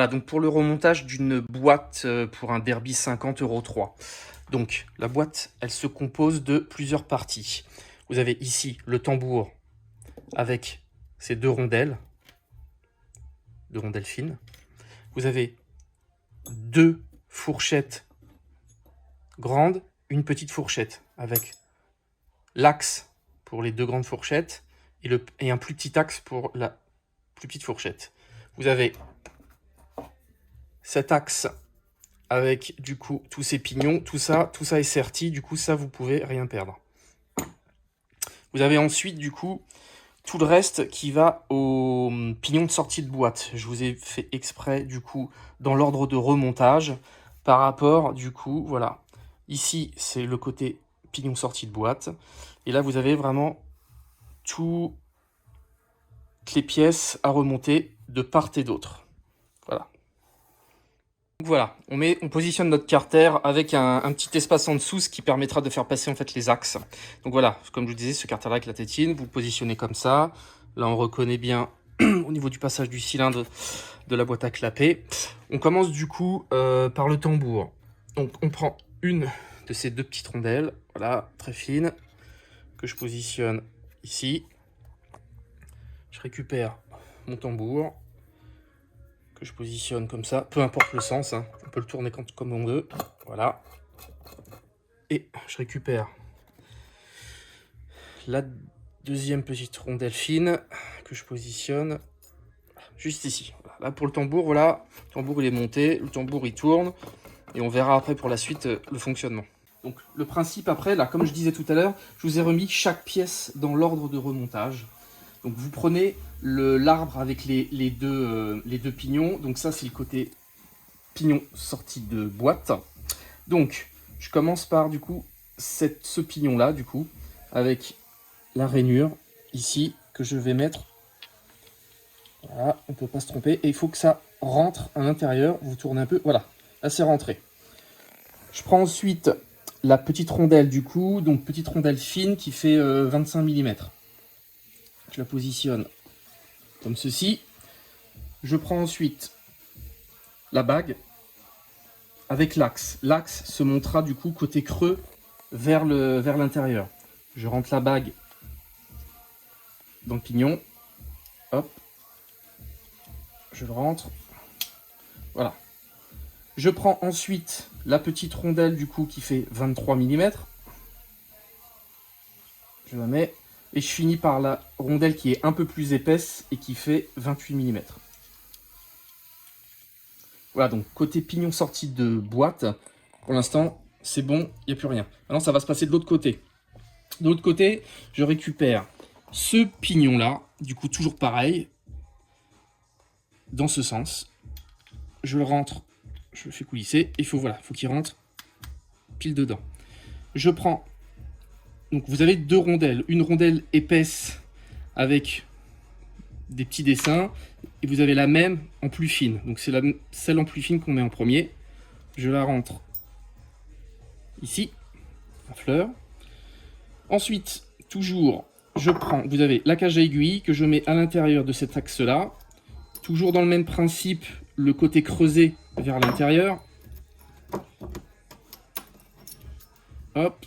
Voilà, donc pour le remontage d'une boîte pour un Derby 50,3 €. Donc la boîte, elle se compose de plusieurs parties. Vous avez ici le tambour avec ces deux rondelles fines. Vous avez deux fourchettes grandes, une petite fourchette avec l'axe pour les deux grandes fourchettes et un plus petit axe pour la plus petite fourchette. Vous avez cet axe avec du coup tous ces pignons, tout ça est serti, du coup ça vous pouvez rien perdre. Vous avez ensuite du coup tout le reste qui va au pignon de sortie de boîte. Je vous ai fait exprès du coup dans l'ordre de remontage par rapport du coup, voilà. Ici c'est le côté pignon sortie de boîte et là vous avez vraiment toutes les pièces à remonter de part et d'autre. Voilà. Donc voilà, on positionne notre carter avec un petit espace en dessous, ce qui permettra de faire passer en fait les axes. Donc voilà, comme je vous disais, ce carter-là avec la tétine, vous le positionnez comme ça. Là, on reconnaît bien au niveau du passage du cylindre de la boîte à clapper. On commence du coup par le tambour. Donc on prend une de ces deux petites rondelles, voilà, très fine, que je positionne ici. Je récupère mon tambour, que je positionne comme ça, peu importe le sens, hein. On peut le tourner comme on veut, voilà. Et je récupère la deuxième petite rondelle fine que je positionne juste ici. Voilà. Là pour le tambour, voilà, le tambour il est monté, le tambour il tourne, et on verra après pour la suite le fonctionnement. Donc le principe après, là comme je disais tout à l'heure, je vous ai remis chaque pièce dans l'ordre de remontage. Donc vous prenez l'arbre avec les deux pignons. Donc ça c'est le côté pignon sorti de boîte. Donc je commence par du coup ce pignon là du coup avec la rainure ici que je vais mettre. Voilà, on ne peut pas se tromper. Et il faut que ça rentre à l'intérieur. Vous tournez un peu. Voilà, là c'est rentré. Je prends ensuite la petite rondelle du coup. Donc petite rondelle fine qui fait 25 mm. Je la positionne comme ceci. Je prends ensuite la bague avec l'axe. L'axe se montera du coup côté creux vers l'intérieur. Je rentre la bague dans le pignon. Hop. Je le rentre. Voilà. Je prends ensuite la petite rondelle du coup qui fait 23 mm. Je la mets. Et je finis par la rondelle qui est un peu plus épaisse et qui fait 28 mm. Voilà, donc côté pignon sorti de boîte, pour l'instant, c'est bon, il n'y a plus rien. Maintenant, ça va se passer de l'autre côté. De l'autre côté, je récupère ce pignon-là, du coup, toujours pareil, dans ce sens. Je le rentre, je le fais coulisser, et voilà, faut qu'il rentre pile dedans. Je prends, donc vous avez deux rondelles, une rondelle épaisse avec des petits dessins, et vous avez la même en plus fine. Donc c'est celle en plus fine qu'on met en premier. Je la rentre ici, la fleur. Ensuite, toujours, je prends, vous avez la cage à aiguille que je mets à l'intérieur de cet axe-là. Toujours dans le même principe, le côté creusé vers l'intérieur. Hop.